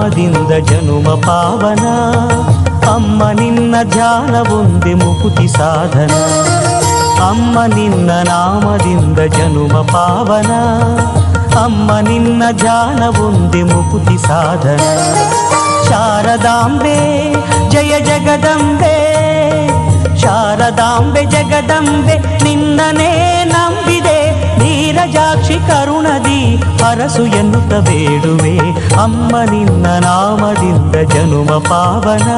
ನಾಮದಿಂದ ಜನುಮ ಪಾವನ. ಅಮ್ಮ ನಿನ್ನ ಧ್ಯಾನವೊಂದೆ ಮುಕುತಿ ಸಾಧನ. ಅಮ್ಮ ನಿನ್ನ ನಾಮದಿಂದ ಜನುಮ ಪಾವನ. ಅಮ್ಮ ನಿನ್ನ ಧ್ಯಾನವೊಂದೆ ಮುಕುತಿ ಸಾಧನ. ಶಾರದಾಂಬೆ ಜಯ ಜಗದಂಬೆ, ಶಾರದಾಂಬೆ ಜಗದಂಬೆ ನಿನ್ನನೇ ನಂಬಿದೆ. ನೀರಜಾಕ್ಷಿ ಕರುಣದಿ ಹರಸು ಎನ್ನುತ್ತ ಬೇಡುವೆ. ಅಮ್ಮ ನಿನ್ನ ನಾಮದಿಂದ ಜನುಮ ಪಾವನ.